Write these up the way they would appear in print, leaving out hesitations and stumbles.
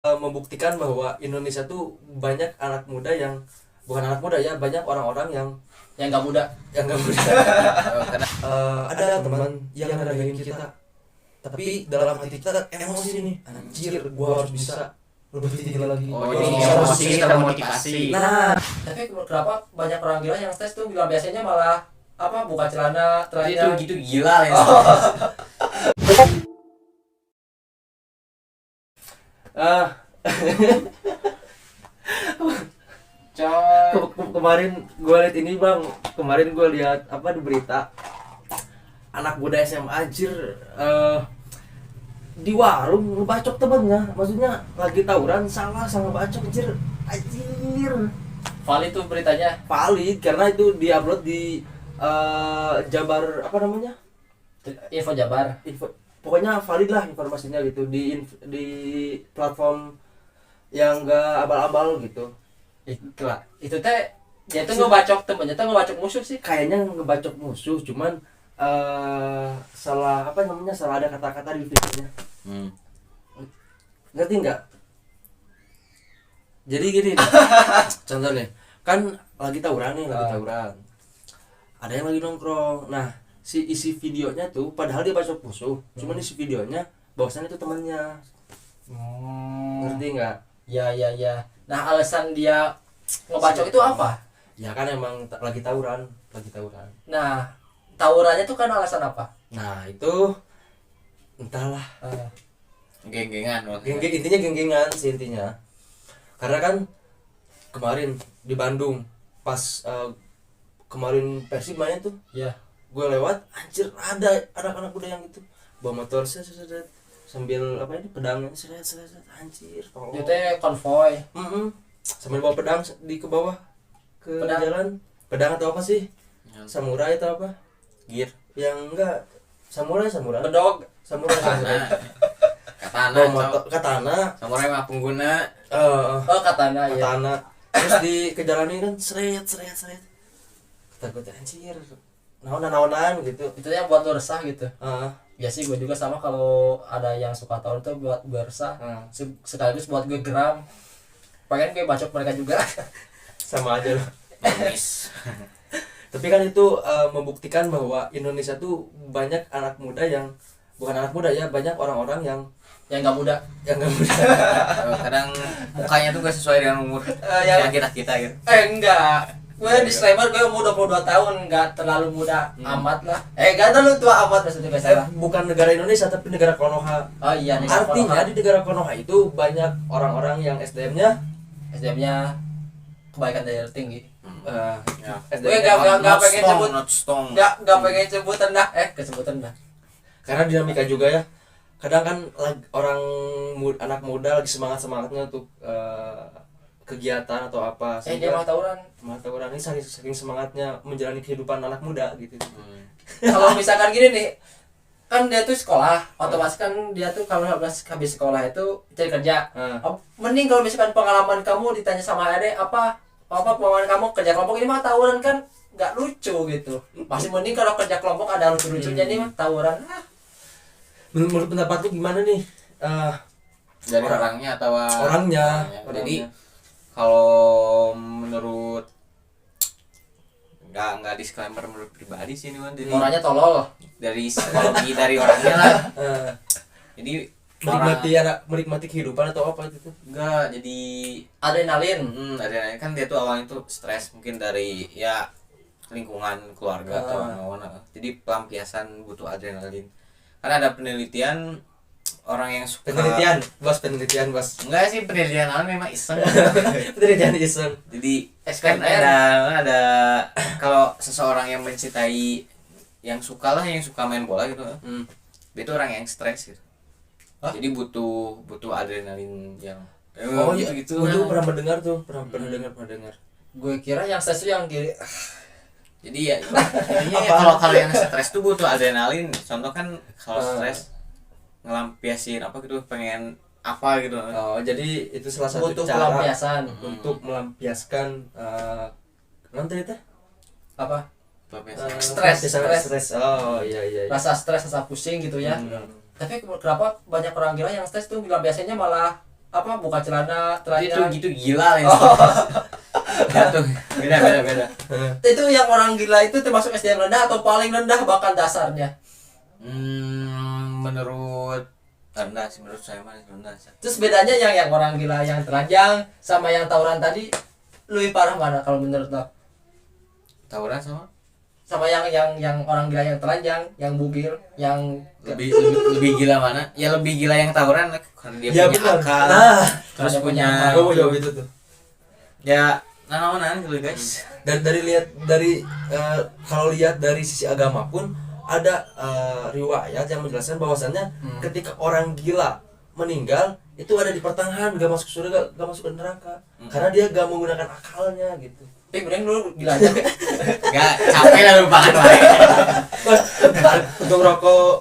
membuktikan bahwa Indonesia tuh banyak anak muda yang bukan anak muda ya, banyak orang-orang yang nggak muda. nggak muda. Karena Ada teman yang ngeremehin kita, tapi dalam hati kita emosi nih, anjir gua harus bisa lebih tinggi lagi. ini Harus emosi bisa. kita termotivasi. Nah, Tapi kenapa banyak orang gila yang stres tuh bilang biasanya malah apa buka celana itu telanjang gitu gila ya. ah coy. kemarin gue liat ini bang, kemarin gue lihat apa di berita, anak muda SMA anjir di warung ngebacok temennya, maksudnya lagi tawuran salah sama bacok anjir. Valid tuh beritanya. Valid karena itu diupload di Jabar apa namanya, Info Jabar. pokoknya valid lah informasinya gitu di platform yang enggak abal-abal gitu. Itu teh dia tuh ngebacok temennya tuh ngebacok musuh sih. Kayaknya ngebacok musuh, cuman salah apa namanya, salah ada kata-kata di videonya. Ngerti nggak? Jadi gini nih, contohnya kan lagi tawuran nih, tawuran. Ada yang lagi nongkrong. Nah, si isi videonya tuh padahal dia bacok musuh, cuman isi videonya bahwasannya itu temannya. Ngerti nggak? Ya. Nah, alasan dia ngebacok itu apa? Ya kan emang lagi tawuran. Nah, tawurannya tuh kan alasan apa? Nah, itu entahlah. Geng-gengan. Intinya geng-gengan sih intinya. Karena kan kemarin di Bandung pas kemarin Persib main tuh, Ya. gue lewat, anjir ada anak-anak muda yang gitu bawa motor sambil apa ini pedangnya anjir. Itu teh konvoy. Sambil bawa pedang di ke bawah ke Pedang? jalan. Pedang atau apa sih? Samurai atau apa? Gear. Yang enggak samurai. Bedog. Samurai. Katana. Bawa motor katana. Samurai mah pengguna. Oh, katanya ya. Katana. Terus di kejalanin kan seret. Takutnya anjir. Naon-naonan gitu. Itu yang buat lu resah gitu. Heeh. Ya sih, gue juga sama kalau ada yang suka tawuran tuh buat gue resah. Sekaligus buat gue geram. Pengen gue bacok mereka juga. Sama aja loh. Manis. Tapi kan itu membuktikan bahwa Indonesia tuh banyak anak muda yang bukan anak muda ya, banyak orang-orang yang Yang nggak muda. nggak muda. Kadang mukanya tuh gak sesuai dengan umur yang kita gitu. Enggak. Gue disclaimer, gue umur 22 tahun, nggak terlalu muda amat lah. Nggak terlalu tua amat maksudnya gue salah. Bukan negara Indonesia tapi negara Konoha. Oh iya, negara Artinya Konoha. di negara Konoha itu banyak orang-orang yang SDM-nya SDM-nya kebaikan daerah tinggi. Ya. Gue nggak pengen sebut, not strong. nggak pengen sebutan dah. Kesebutan dah. karena dinamika juga ya. Kadang kan anak muda lagi semangatnya untuk kegiatan atau apa. Dia mau tawuran. Tawuran ini saking semangatnya menjalani kehidupan anak muda gitu. Kalau misalkan gini nih, kan dia tuh sekolah, otomatis kan dia tuh kalau habis sekolah itu cari kerja. Mending kalau misalkan pengalaman kamu ditanya sama adek apa pengalaman kamu kerja kelompok, ini mah tawuran kan nggak lucu gitu. Masih mending kalau kerja kelompok ada lucu-lucunya, nih mah tawuran. Menurut pendapat lu gimana nih? Dari orangnya atau Orangnya. Jadi kalau menurut nggak disclaimer menurut pribadi sih ini mah, jadi Orangnya tolol. dari psikologi dari orangnya lah. Jadi menikmati kehidupan atau apa itu? enggak, jadi Adrenalin. adrenalin kan dia tuh awalnya tuh stres mungkin dari ya lingkungan keluarga atau mana. Jadi pelampiasan butuh adrenalin. Karena ada penelitian orang yang suka Penelitian bos. enggak sih, penelitian awal memang iseng. Penelitian iseng. Jadi SKNR. kan ada kalau seseorang yang mencintai yang suka main bola gitu, dia tuh orang yang stres gitu. Jadi butuh adrenalin yang gitu. Gue pernah mendengar tuh, pernah dengar. Gue kira yang stres itu yang diri. Jadi ya intinya ya, kalau yang stres tuh butuh adrenalin. Contoh kan kalau stres ngelampiasin apa gitu, pengen apa gitu. Oh, jadi itu salah satu Butuh cara pelampiasan. untuk melampiaskan nanti itu Apa? Pelampiasan. stres. Oh iya. Rasa stres, rasa pusing gitu ya. Tapi kenapa banyak orang gila yang stres tuh bilang biasanya malah apa buka celana Itu telanjang. gitu gila lah. Tuh beda. Itu yang orang gila itu termasuk SD yang rendah atau paling rendah bahkan dasarnya. Menurut rendah sih, menurut saya mah rendah sih. Terus bedanya yang orang gila yang telanjang sama yang tawuran tadi lebih parah mana kalau menurut lo? Tawuran sama Sama yang orang gila yang telanjang, yang bugil, yang lebih gila mana? Ya lebih gila yang tawuran karena dia Ya, punya benar. akal. Nah, Terus dia punya punya gue mau jawab itu tuh. ya naon gitu guys. Dari kalau lihat dari sisi agama pun ada riwayat yang menjelaskan bahwasannya ketika orang gila meninggal itu ada di pertengahan, gak masuk surga, gak masuk ke neraka, karena dia gak menggunakan akalnya gitu. mending dulu gila aja. Gak capek lah lupakan wae. Untuk rokok.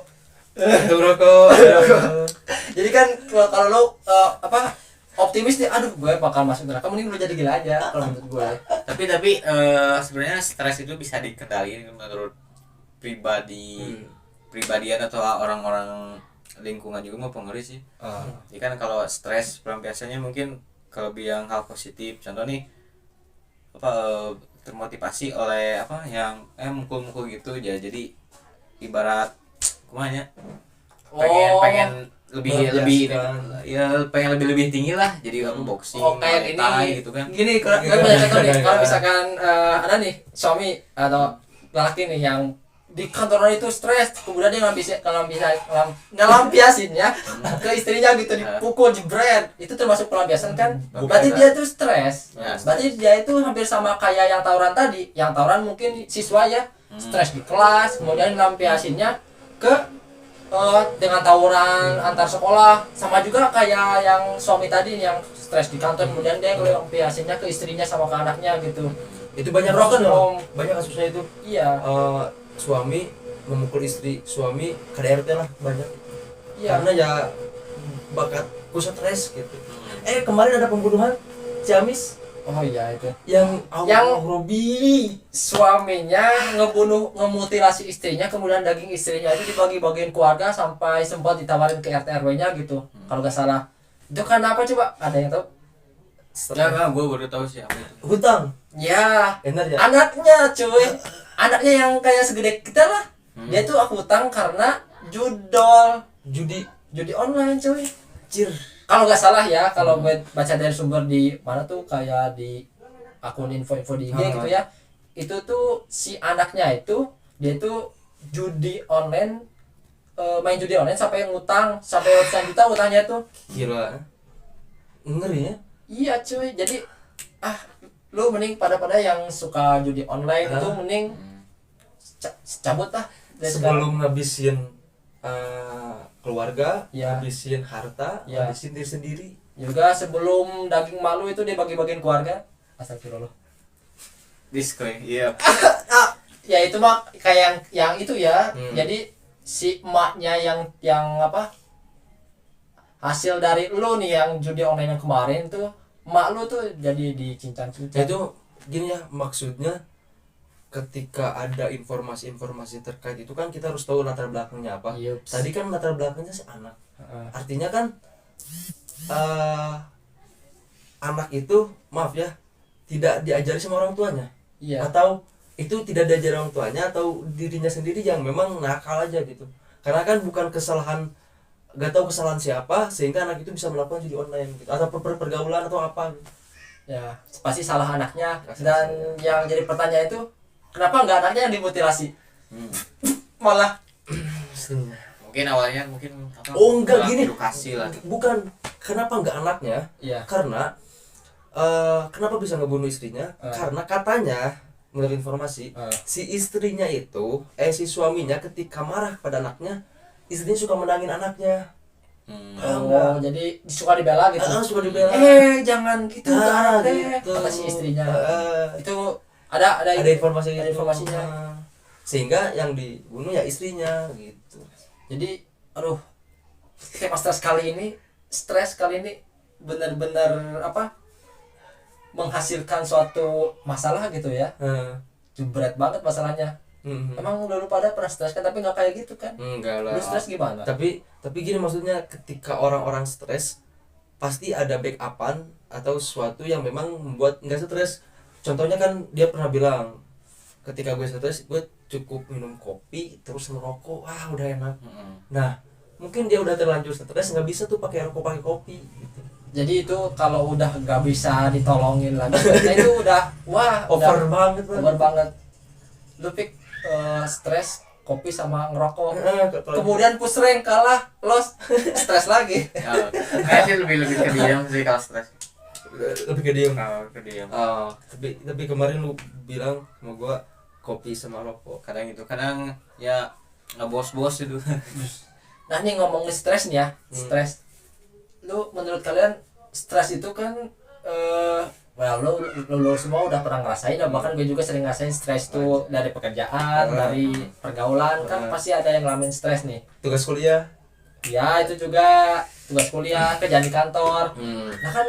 Jadi kan kalau lo optimis nih, aduh gue bakal masuk neraka, mending lu jadi gila aja kalau menurut gue. Tapi sebenarnya stres itu bisa dikendalikan menurut pribadian atau orang-orang lingkungan juga mau pengaruh sih. Jadi kan kalau stres pelampiasannya mungkin kalau bilang hal positif, contoh nih termotivasi oleh yang mukul-mukul gitu ya, jadi ibarat kumanya pengen lebih ya pengen lebih tinggi lah, jadi aku boxing kayak Muay Thai gini gitu kan. gini kalau banyak contoh nih, kalau misalkan ada nih suami atau laki nih yang di kantornya itu stres, kemudian dia ngelampiasinnya ke istrinya gitu, dipukul jebret, itu termasuk pelampiasan kan? Berarti dia tuh stres. Ya, Berarti dia itu hampir sama kayak yang tawuran tadi. Yang tawuran mungkin siswa ya, stres di kelas, kemudian ngelampiasinnya ke dengan tawuran antar sekolah. Sama juga kayak yang suami tadi yang stres di kantor, kemudian dia ngelampiasinnya ke istrinya sama ke anaknya gitu. Itu banyak Broken kasusnya, home. banyak kasusnya itu. Iya. Suami memukul istri, suami KDRT lah banyak. Iya. Karena ya bakat pusat stres gitu. Kemarin ada pembunuhan Ciamis Oh iya itu. yang Robi Suaminya ngemutilasi istrinya, kemudian daging istrinya itu dibagi-bagiin keluarga sampai sempat ditawarin ke RT RW-nya gitu. Kalau nggak salah. Itu kan apa coba? Ada yang tahu? Enggak, gue baru tahu sih apa itu. hutang. Ya, Benar ya? anaknya cuy. Anaknya yang kayak segede kita lah. Dia tuh aku hutang karena Judi judi online cuy. cir. Kalau nggak salah ya, kalau gue baca dari sumber di mana tuh, kayak di akun info-info di IG gitu ya. Itu tuh si anaknya itu dia tuh judi online, main judi online sampai ngutang sampai ratusan juta utangnya tuh. Gila. Ngeri ya? Iya cuy. Jadi lu mending pada yang suka judi online itu mending cabut lah dari sekarang. Sebelum ngabisin keluarga, Ya. ngabisin harta, Ya. ngabisin diri sendiri. Juga sebelum daging malu itu dia bagi-bagiin keluarga. Astagfirullah. Disclaimer, iya. Ya itu mah kayak yang itu ya. Jadi si emaknya yang apa? Hasil dari lu nih yang judi online yang kemarin tuh, emak lu tuh jadi dicincang-cincang. Itu gini ya, maksudnya ketika ada informasi-informasi terkait itu kan kita harus tahu latar belakangnya apa. Yups. Tadi kan latar belakangnya si anak. Artinya kan anak itu, maaf ya, tidak diajari sama orang tuanya. Iya. Atau itu tidak diajari orang tuanya atau dirinya sendiri yang memang nakal aja gitu. Karena kan bukan kesalahan, gak tahu kesalahan siapa sehingga anak itu bisa melakukan judi online gitu, atau pergaulan atau apa gitu. Ya, pasti salah anaknya. Pasti Dan salah. yang jadi pertanyaan itu, kenapa nggak anaknya yang dimutilasi? Malah Mungkin awalnya Enggak kurang gini. edukasi lah. Bukan, kenapa nggak anaknya? iya. Karena kenapa bisa ngebunuh istrinya? Karena katanya menurut informasi si istrinya itu si suaminya ketika marah kepada anaknya, istrinya suka menangin anaknya. Jadi suka dibela gitu. Suka dibela. Jangan gitu ke anak teh, gitu. kata si istrinya. Itu ada informasi ada gitu. informasinya. Sehingga yang dibunuh ya istrinya gitu. Jadi aduh, tema stres kali ini benar-benar apa, menghasilkan suatu masalah gitu ya. Berat banget masalahnya. Emang lu pada pernah stres kan, tapi nggak kayak gitu kan? Enggak lah. Lu stres gimana? Tapi gini, maksudnya ketika orang-orang stres pasti ada backupan atau sesuatu yang memang membuat nggak stres. Contohnya kan dia pernah bilang, ketika gue stres gue cukup minum kopi terus ngerokok, udah enak. Nah mungkin dia udah terlanjur stres, nggak bisa tuh pakai rokok pakai kopi gitu. Jadi itu kalau udah nggak bisa ditolongin lagi, nah itu udah Over banget lah. over banget. Lu pik stres kopi sama ngerokok. Kalau Kemudian push rank kalah, los stres lagi. Kayak sih lebih ke diam sih kalau stres. lebih ke diem. Kalau ke diam. Tapi kemarin lu bilang sama gua kopi sama rokok. Kadang gitu, kadang ya nggak bos-bos itu. Nah nih ngomongin stres nih ya, stres. Lu menurut kalian stres itu kan lu semua udah pernah ngerasain, dan bahkan gue juga sering ngerasain stres tuh dari pekerjaan, dari pergaulan, kan pasti ada yang ngalamin stres nih. Tugas kuliah. Ya itu juga tugas kuliah, kerjaan di kantor. Nah kan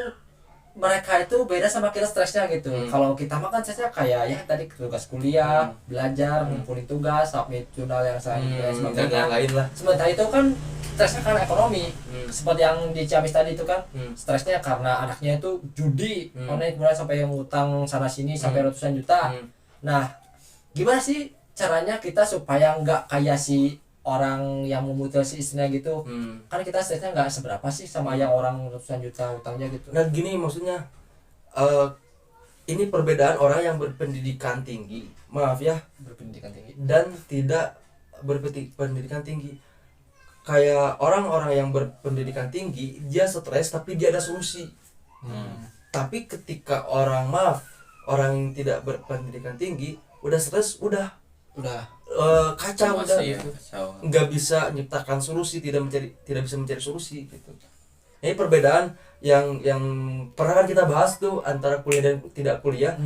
mereka itu beda sama kita stresnya gitu. Kalau kita mah kan stresnya kayak ya tadi tugas kuliah, belajar, ngumpulin tugas, submit jurnal yang Dan sebagainya. lain lah. Sementara itu kan stresnya karena ekonomi. Seperti yang di Ciamis tadi itu kan stresnya karena anaknya itu judi, online kemudian sampai ngutang sana sini sampai ratusan juta. Nah, gimana sih caranya kita supaya nggak kayak si orang yang memutilasi istrinya gitu? Kan kita stresnya nggak seberapa sih sama yang orang ratusan juta utangnya gitu. Nah gini maksudnya, ini perbedaan orang yang berpendidikan tinggi, maaf ya, Berpendidikan tinggi. dan tidak berpendidikan tinggi. Kayak orang-orang yang berpendidikan tinggi, dia stres tapi dia ada solusi. Tapi ketika orang yang tidak berpendidikan tinggi udah stres, udah kacau, udah Iya, gitu. kacau. Nggak bisa menciptakan solusi, tidak bisa mencari solusi gitu. Ini perbedaan yang pernah kan kita bahas tuh antara kuliah dan tidak kuliah.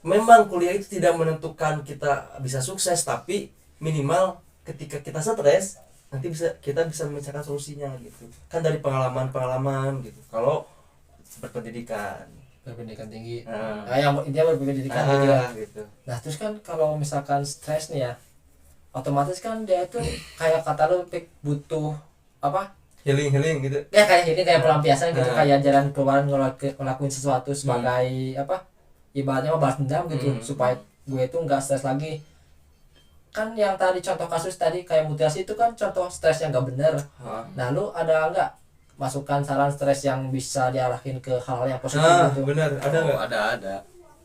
Memang kuliah itu tidak menentukan kita bisa sukses, tapi minimal ketika kita stres nanti kita bisa memecahkan solusinya gitu. Kan dari pengalaman gitu. Kalau berpendidikan tinggi. Nah. Yang intinya berpendidikan tinggi lah. Gitu. Nah terus kan kalau misalkan stres nih ya, otomatis kan dia itu kayak kata lu Pik, butuh apa? Healing gitu. Ya kayak ini kayak pelampiasan gitu, kayak jalan keluar ngelakuin sesuatu sebagai apa? Ibaratnya mah balas dendam gitu, supaya gue itu nggak stres lagi. Kan yang tadi contoh kasus tadi kayak mutilasi itu kan contoh stres yang nggak bener. Nah lu ada nggak masukan saran stres yang bisa diarahin ke hal-hal yang positif gitu? Benar, ada nggak? Ada.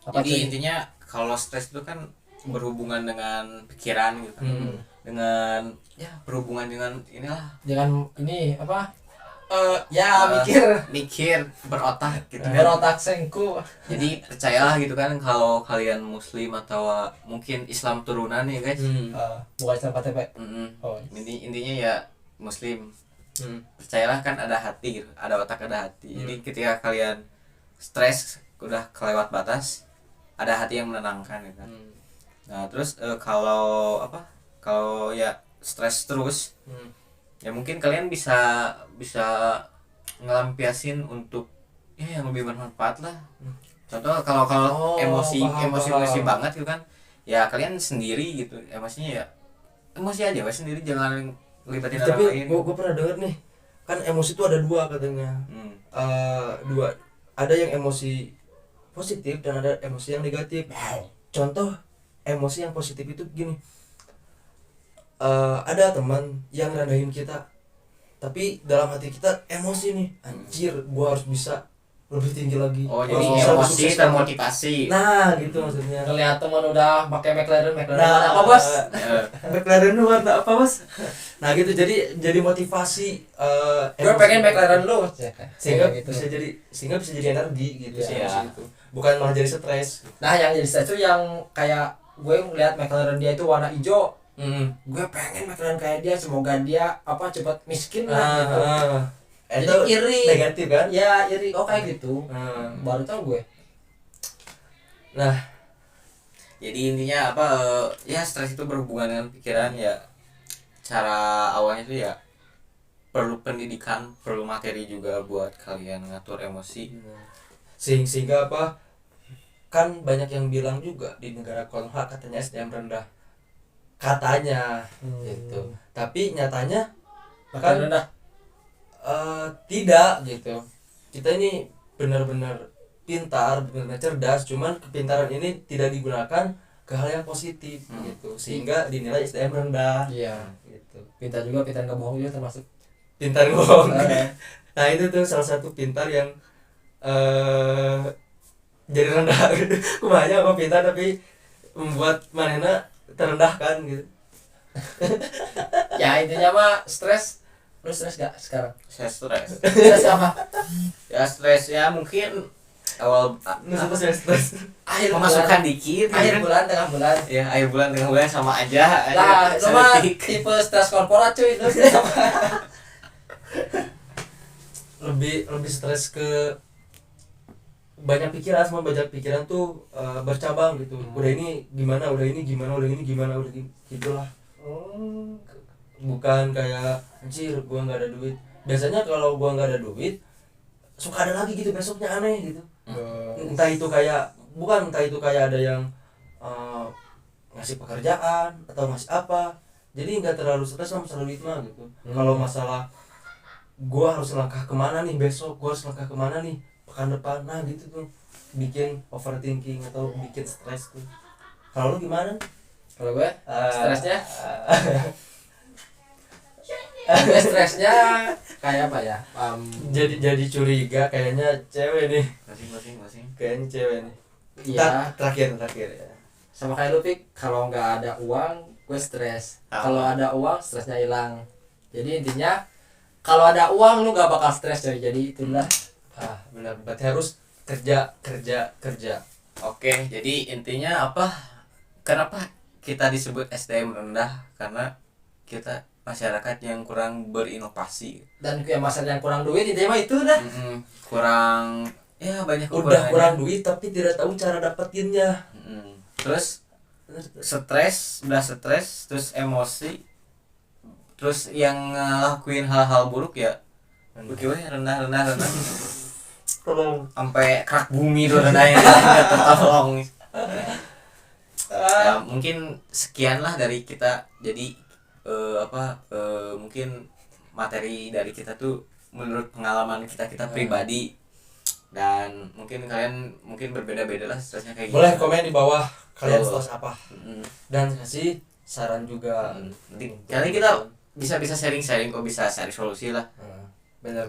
Apa Jadi tuh? intinya kalau stres itu kan berhubungan dengan pikiran gitu kan. Dengan ya berhubungan dengan inilah Jangan ini apa? mikir berotak gitu kan. Berotak sengku. Jadi percayalah gitu kan kalau kalian muslim atau mungkin Islam turunan ya guys. Bukan Islam KTP. Oh. Intinya ya muslim. Percayalah kan ada hati gitu, ada otak ada hati. Jadi ketika kalian stres udah kelewat batas, ada hati yang menenangkan gitu kan. Nah terus kalau ya stres terus, ya mungkin kalian bisa ngelampiasin untuk ya yang lebih bermanfaat lah. Contoh kalau emosi banget gitu kan, ya kalian sendiri gitu emosinya, ya emosi aja wes sendiri, jangan libatin orang lain. Tapi gue pernah denger nih, kan emosi itu ada dua katanya. Dua, ada yang emosi positif dan ada emosi yang negatif. Contoh emosi yang positif itu gini, ada teman yang rendahin kita, tapi dalam hati kita emosi nih, anjir gua harus bisa lebih tinggi lagi. Oh Gua jadi harus bisa emosi sukses termotivasi. Nah gitu maksudnya. Ngeliat teman udah pakai McLaren Nah, apa bos? McLaren lu warna apa bos? Nah gitu, jadi motivasi. Gue pengen McLaren lu. sehingga gitu. bisa jadi energi gitu sih, Iya. emosi itu. Bukan malah jadi stres. Nah yang jadi stres itu yang kayak gue ngeliat McLaren dia itu warna hijau. Gue pengen McLaren kayak dia, semoga dia apa cepat miskin lah gitu. Itu Jadi iri. negatif kan? Ya iri. Oh kayak gitu. Baru tau gue. Nah Jadi intinya ya stres itu berhubungan dengan pikiran ya. Cara awalnya itu ya perlu pendidikan, perlu materi juga buat kalian ngatur emosi. sehingga apa, kan banyak yang bilang juga di negara Konha katanya SDM rendah katanya gitu, tapi nyatanya Makan rendah. tidak gitu. kita ini benar-benar pintar, benar-benar cerdas, cuman kepintaran ini tidak digunakan ke hal yang positif gitu, sehingga dinilai SDM rendah. Iya. Gitu. Pintar juga, pintar nggak bohong juga termasuk. Pintar bohong. Nah itu tuh salah satu pintar yang jadi rendah gitu. Kumanya apa pintar tapi membuat manehna terendahkan gitu. Ya intinya mah stres. Lu stres gak sekarang? Saya stres. Stres apa? Ya stres ya mungkin awal Kenapa saya stres? Akhir pemasukan dikit. akhir bulan, tengah bulan. Ya akhir bulan tengah bulan sama aja. Nah, itu mah Sedetik. tipe stres korporat cuy itu. lebih stres ke banyak pikiran, sama banyak pikiran tuh bercabang gitu. Udah ini gimana, udah ini gimana, udah ini gimana, udah gitulah. Bukan kayak anjir gua nggak ada duit. Biasanya kalau gua nggak ada duit suka ada lagi gitu besoknya, aneh gitu. Entah itu kayak ada yang ngasih pekerjaan atau ngasih apa, jadi nggak terlalu stres sama masalah duit mah gitu. Kalau masalah gua harus langkah kemana nih besok, gua harus langkah kemana nih pekan depan, nah gitu tuh bikin overthinking atau bikin stres tuh. Kalau lu gimana? Kalau gue stresnya stresnya kayak apa ya? Jadi curiga kayaknya cewek nih. Masing. Kayaknya cewek nih. Iya. Terakhir ya. Sama kayak lu Pik, kalau nggak ada uang gue stres. Kalau ada uang stresnya hilang. Jadi intinya kalau ada uang lu nggak bakal stres coy. Jadi itulah. Benar, berarti harus kerja. Oke, jadi intinya apa? Kenapa kita disebut SDM rendah? Karena kita masyarakat yang kurang berinovasi. Dan kayak masalah yang kurang duit intinya mah itu dah. Kurang ya banyak Udah kurang duit tapi tidak tahu cara dapetinnya. Terus stres, terus emosi, terus yang ngelakuin hal-hal buruk ya rendah Tolong. sampai kerak bumi tuh rendahnya nggak tertolong. Ya mungkin sekian lah dari kita. Jadi mungkin materi dari kita tuh menurut pengalaman kita pribadi, dan mungkin kalian mungkin berbeda-beda lah stresnya kayak Boleh gitu. komen di bawah kalian Tuh. stres apa, dan kasih saran juga. Nanti kali kita bisa sharing kok, bisa cari solusi lah. Benar.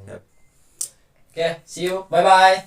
Yap. Oke, see you. Bye bye.